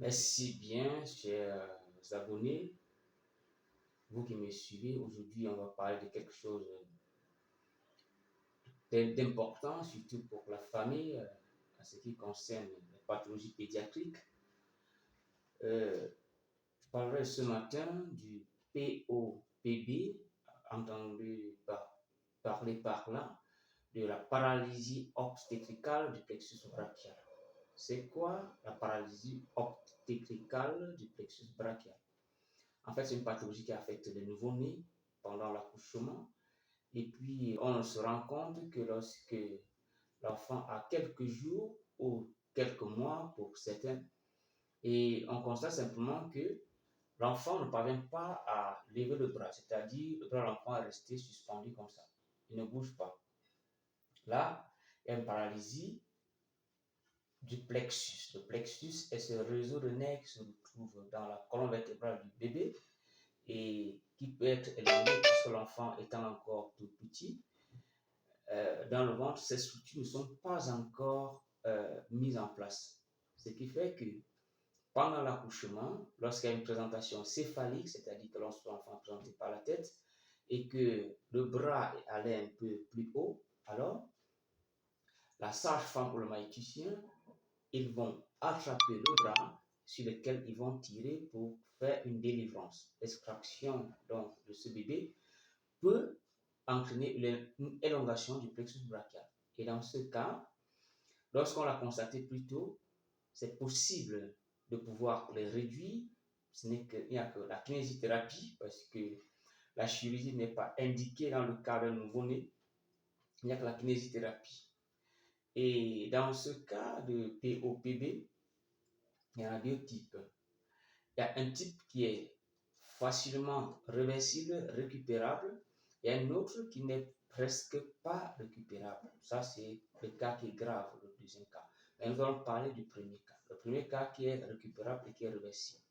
Merci bien, chers abonnés. Vous qui me suivez, aujourd'hui, on va parler de quelque chose d'important, surtout pour la famille, en ce qui concerne les pathologies pédiatriques. Je parlerai ce matin du POPB, parler par là, de la paralysie obstétricale du plexus brachial. C'est quoi la paralysie obstétricale du plexus brachial? En fait, c'est une pathologie qui affecte les nouveau-nés pendant l'accouchement. Et puis, on se rend compte que lorsque l'enfant a quelques jours ou quelques mois pour certains, et on constate simplement que l'enfant ne parvient pas à lever le bras, c'est-à-dire le bras de l'enfant est resté suspendu comme ça. Il ne bouge pas. Là, il y a une paralysie du plexus. Le plexus est ce réseau de nerfs qui se trouve dans la colonne vertébrale du bébé et qui peut être éliminé puisque l'enfant étant encore tout petit. Dans le ventre, ces structures ne sont pas encore mises en place. Ce qui fait que pendant l'accouchement, lorsqu'il y a une présentation céphalique, c'est-à-dire que l'enfant est présenté par la tête et que le bras est allé un peu plus haut, alors la sage-femme ou le maïticien, ils vont attraper le bras sur lequel ils vont tirer pour faire une délivrance. L'extraction donc de ce bébé peut entraîner une élongation du plexus brachial. Et dans ce cas, lorsqu'on l'a constaté plus tôt, c'est possible de pouvoir les réduire. Il n'y a que la kinésithérapie, parce que la chirurgie n'est pas indiquée dans le cas d'un nouveau-né. Il n'y a que la kinésithérapie. Et dans ce cas de POPB, il y en a deux types. Il y a un type qui est facilement réversible, récupérable. Il y a un autre qui n'est presque pas récupérable. Ça, c'est le cas qui est grave, le deuxième cas. Mais nous allons parler du premier cas. Le premier cas qui est récupérable et qui est réversible.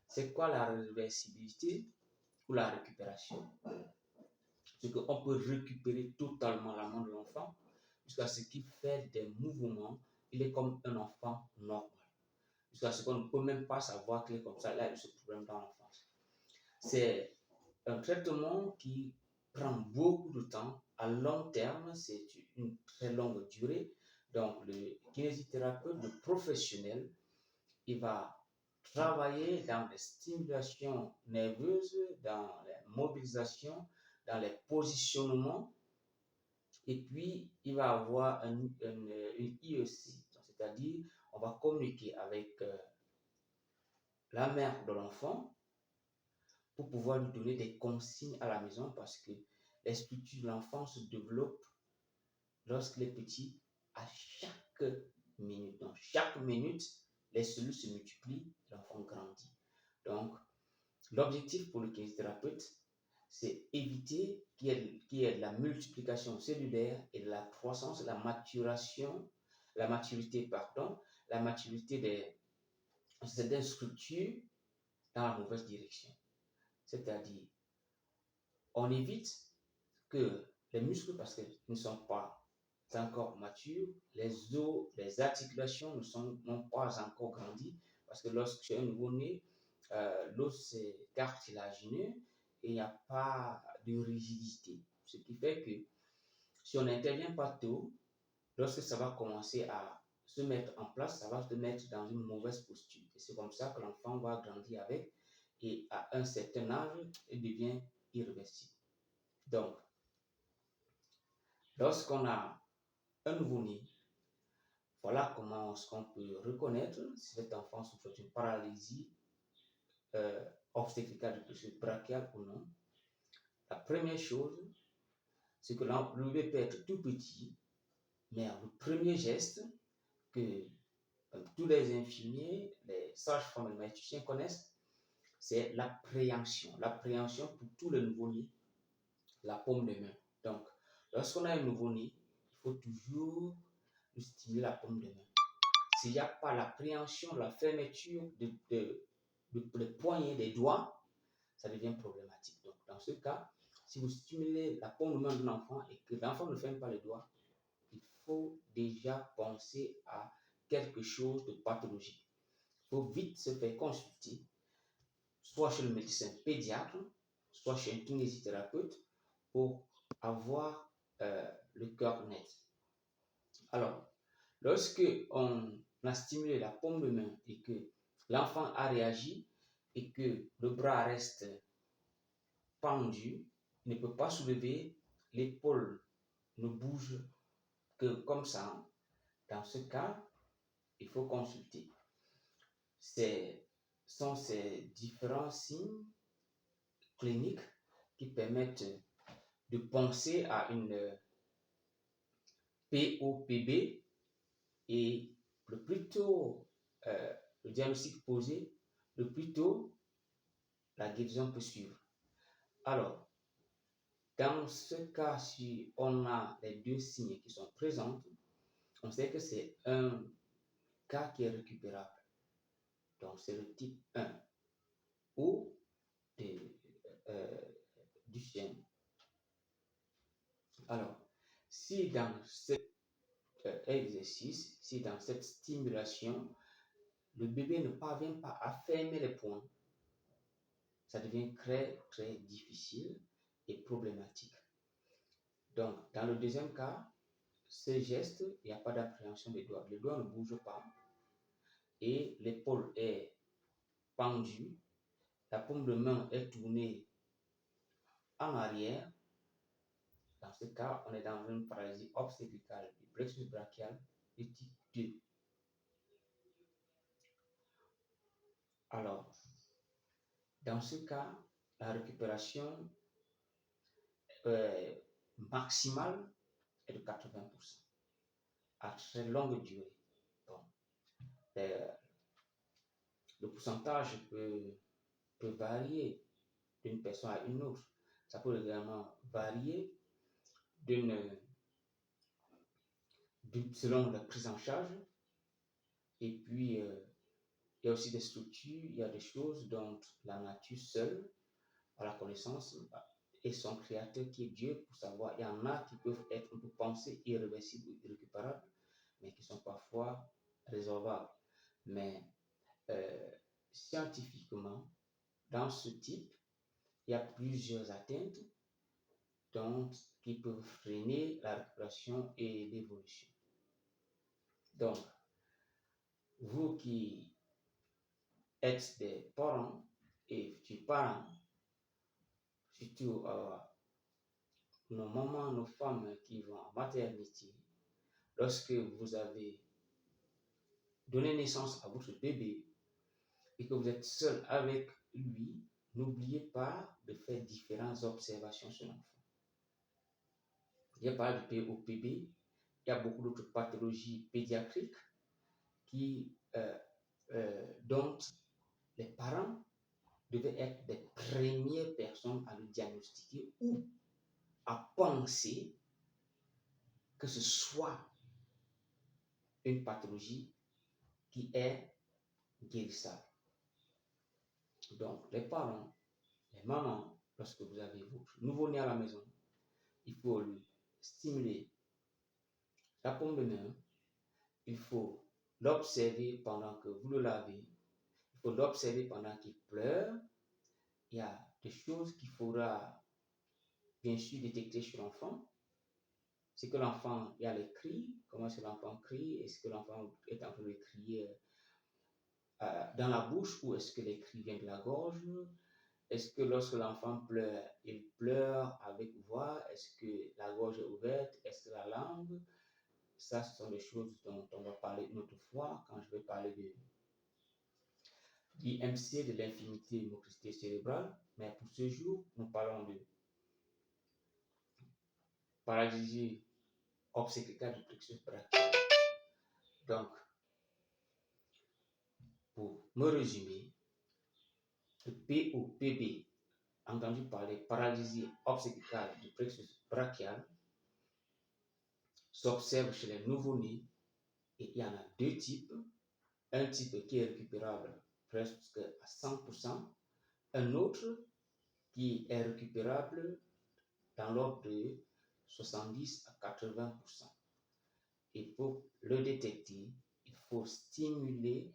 C'est quoi la réversibilité ou la récupération? C'est qu'on peut récupérer totalement la main de l'enfant jusqu'à ce qu'il fait des mouvements. Il est comme un enfant normal. Jusqu'à ce qu'on ne peut même pas savoir qu'il est comme ça. Là, il y a ce problème dans l'enfance. C'est un traitement qui prend beaucoup de temps. À long terme, c'est une très longue durée. Donc, le kinésithérapeute, le professionnel, il va travailler dans les stimulations nerveuses, dans les mobilisations, dans les positionnements. Et puis, il va avoir une IEC, c'est-à-dire on va communiquer avec la mère de l'enfant pour pouvoir lui donner des consignes à la maison parce que les structures de l'enfant se développent lorsqu'il est petit à chaque minute. Donc, chaque minute, les cellules se multiplient, l'enfant grandit. Donc, l'objectif pour le kinésithérapeute, c'est éviter qu'il y ait de la multiplication cellulaire et de la croissance, la maturité des certaines structures dans la mauvaise direction. C'est-à-dire, on évite que les muscles, parce qu'ils ne sont pas encore matures, les os, les articulations n'ont pas encore grandi, parce que lorsque un nouveau-né, l'os est cartilagineux et il n'y a pas de rigidité. Ce qui fait que si on n'intervient pas tôt, lorsque ça va commencer à se mettre en place, ça va se mettre dans une mauvaise posture. Et c'est comme ça que l'enfant va grandir avec et à un certain âge, il devient irréversible. Donc, lorsqu'on a un nouveau-né, voilà comment on peut reconnaître si cet enfant souffre d'une paralysie obstétricale du plexus brachial ou non. La première chose, c'est que le bébé peut être tout petit, mais le premier geste que tous les infirmiers, les sages-femmes et les maïticiens connaissent, c'est l'appréhension. L'appréhension pour tous les nouveau-nés, la paume de main. Donc, lorsqu'on a un nouveau-né, il faut toujours stimuler la paume de main. S'il n'y a pas l'appréhension, la fermeture des poignets des doigts, ça devient problématique. Donc, dans ce cas, si vous stimulez la paume de main d'un enfant et que l'enfant ne ferme pas les doigts, il faut déjà penser à quelque chose de pathologique. faut vite se faire consulter, soit chez le médecin pédiatre, soit chez un kinésithérapeute, pour avoir le cœur net. Alors, lorsque on a stimulé la paume de main et que l'enfant a réagi et que le bras reste pendu, il ne peut pas soulever, l'épaule ne bouge que comme ça, dans ce cas, il faut consulter. Ce sont ces différents signes cliniques qui permettent de penser à une POPB, et le plus tôt le diagnostic posé, le plus tôt la guérison peut suivre. Alors, dans ce cas, si on a les deux signes qui sont présents, on sait que c'est un cas qui est récupérable. Donc, c'est le type 1 ou du chien. Alors, si dans cet exercice, si dans cette stimulation, le bébé ne parvient pas à fermer les poings, ça devient très, très difficile et problématique. Donc, dans le deuxième cas, ce geste, il n'y a pas d'appréhension des doigts. Les doigts ne bougent pas et l'épaule est pendue, la paume de main est tournée en arrière. Dans ce cas, on est dans une paralysie obstétricale du plexus brachial de type 2. Alors, dans ce cas, la récupération maximale est de 80% à très longue durée. Bon, le pourcentage peut varier d'une personne à une autre. Ça peut également varier selon la prise en charge. Et puis, il y a aussi des structures, il y a des choses dont la nature seule a la connaissance et son créateur qui est Dieu pour savoir. Il y en a qui peuvent être, on peut penser, irréversibles ou irrécupérables, mais qui sont parfois résolvables. Mais scientifiquement, dans ce type, il y a plusieurs atteintes qui peuvent freiner la récupération et l'évolution. Donc, vous qui êtes des parents et futurs parents, surtout nos mamans, nos femmes qui vont en maternité, lorsque vous avez donné naissance à votre bébé et que vous êtes seul avec lui, n'oubliez pas de faire différentes observations sur l'enfant. Il y a pas de POPB, il y a beaucoup d'autres pathologies pédiatriques dont les parents devaient être des premières personnes à le diagnostiquer ou à penser que ce soit une pathologie qui est guérissable. Donc, les parents, les mamans, lorsque vous avez votre nouveau-né à la maison, il faut lui stimuler la paume de main, il faut l'observer pendant que vous le lavez, il faut l'observer pendant qu'il pleure. Il y a des choses qu'il faudra bien sûr détecter chez l'enfant. C'est que l'enfant, il y a les cris, comment est-ce que l'enfant crie, est-ce que l'enfant est en train de crier dans la bouche ou est-ce que les cris viennent de la gorge? Est-ce que lorsque l'enfant pleure, il pleure avec voix? Est-ce que la gorge est ouverte? Est-ce que la langue? Ça, ce sont des choses dont on va parler une autre fois quand je vais parler de l'IMC, de l'infimité motricité cérébrale. Mais pour ce jour, nous parlons de paralysie obstétricale du plexus brachial. Donc, pour me résumer, le POPB, entendu parler paralysie obstétricale du plexus brachial, s'observe chez les nouveau-nés et il y en a deux types. Un type qui est récupérable presque à 100%, un autre qui est récupérable dans l'ordre de 70 à 80%. Et pour le détecter, il faut stimuler